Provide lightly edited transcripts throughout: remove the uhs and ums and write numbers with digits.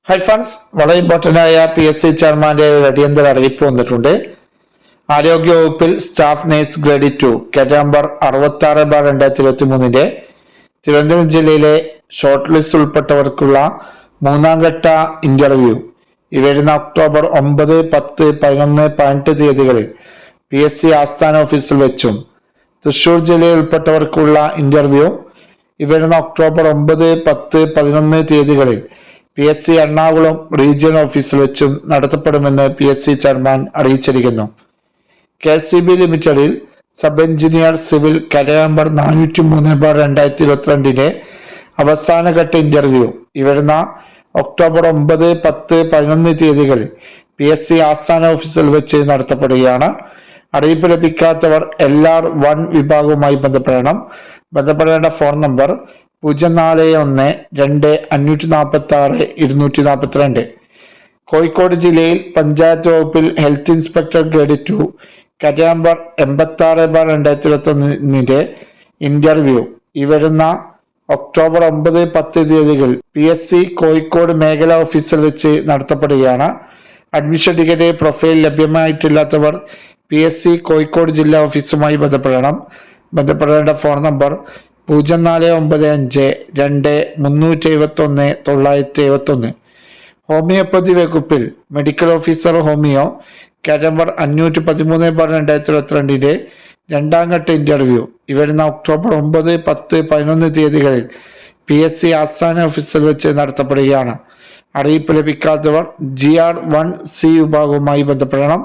High friends, വളരെ important ആയ PSC ചെയർമാന്റെ ഒരു അടിയന്തര അറിയിപ്പ് വന്നിട്ടുണ്ട്. ആരോഗ്യവകുപ്പിൽ staff nurse grade 2 category number 66/2023 Thiruvananthapuram ജില്ലയിലെ ഷോർട്ട് ലിസ്റ്റ് ഉൾപ്പെട്ടവർക്കുള്ള മൂന്നാം ഘട്ട ഇന്റർവ്യൂ ഈ വരുന്ന ഒക്ടോബർ 9, 10, 11, 18 തീയതികളിൽ PSC ആസ്ഥാന ഓഫീസിൽ വെച്ചും, തൃശൂർ ജില്ലയിൽ ഉൾപ്പെട്ടവർക്കുള്ള ഇന്റർവ്യൂ ഈ വരുന്ന ഒക്ടോബർ 9, 10, 11 തീയതികളിൽ PSC എറണാകുളം റീജിയണൽ ഓഫീസിൽ വെച്ചും നടത്തപ്പെടുമെന്ന് PSC ചെയർമാൻ അറിയിച്ചിരിക്കുന്നു. KCB ലിമിറ്റഡിൽ sub engineer civil category number 403/2022 അവസാനഘട്ട ഇന്റർവ്യൂ ഈ വരുന്ന ഒക്ടോബർ 9, 10, 11 തീയതികളിൽ PSC ആസ്ഥാന ഓഫീസിൽ വെച്ച് നടത്തപ്പെടുകയാണ്. അറിയിപ്പ് ലഭിക്കാത്തവർ LR1 വിഭാഗവുമായി ബന്ധപ്പെടണം. ബന്ധപ്പെടേണ്ട ഫോൺ നമ്പർ 041-2-546-242. കോഴിക്കോട് ജില്ലയിൽ പഞ്ചായത്ത് വകുപ്പിൽ health inspector grade 2 category number 86/2021 interview ഈ വരുന്ന ഒക്ടോബർ 9, 10 തീയതികൾ PSC കോഴിക്കോട് മേഖലാ ഓഫീസിൽ വെച്ച് നടത്തപ്പെടുകയാണ്. അഡ്മിഷൻ ടിക്കറ്റ് പ്രൊഫൈൽ ലഭ്യമായിട്ടില്ലാത്തവർ PSC കോഴിക്കോട് ജില്ലാ ഓഫീസുമായി ബന്ധപ്പെടണം. ബന്ധപ്പെടേണ്ട ഫോൺ നമ്പർ 0495-2-371-971. ഹോമിയോപ്പതി വകുപ്പിൽ medical officer homoeo category number 513/2022 രണ്ടാം ഘട്ട ഇന്റർവ്യൂ ഈ വരുന്ന ഒക്ടോബർ 9, 10, 11 തീയതികളിൽ PSC ആസ്ഥാന ഓഫീസിൽ വെച്ച് നടത്തപ്പെടുകയാണ്. അറിയിപ്പ് ലഭിക്കാത്തവർ GR1C വിഭാഗവുമായി ബന്ധപ്പെടണം.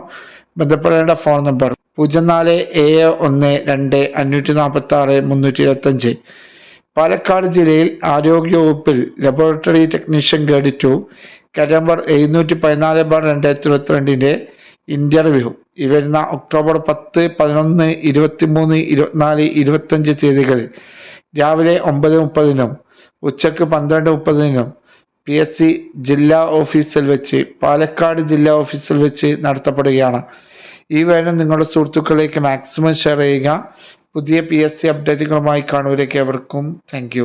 ബന്ധപ്പെടേണ്ട ഫോൺ നമ്പർ 0412-546-325. പാലക്കാട് ജില്ലയിൽ ആരോഗ്യവകുപ്പിൽ laboratory technician grade 2 category number 714/2022 interview ഈ വരുന്ന ഒക്ടോബർ 10, 11, 23, 24, 25 തീയതികളിൽ രാവിലെ 9:30 ഉച്ചക്ക് 12:30 PSC ജില്ലാ ഓഫീസിൽ വെച്ച് പാലക്കാട് ജില്ലാ ഓഫീസിൽ വെച്ച് നടത്തപ്പെടുകയാണ്. ഈ വേണം നിങ്ങളുടെ സുഹൃത്തുക്കളിലേക്ക് മാക്സിമം ഷെയർ ചെയ്യുക. പുതിയ PSC അപ്ഡേറ്റുകളുമായി കാണുവരേക്ക് എവർക്കും താങ്ക് യു.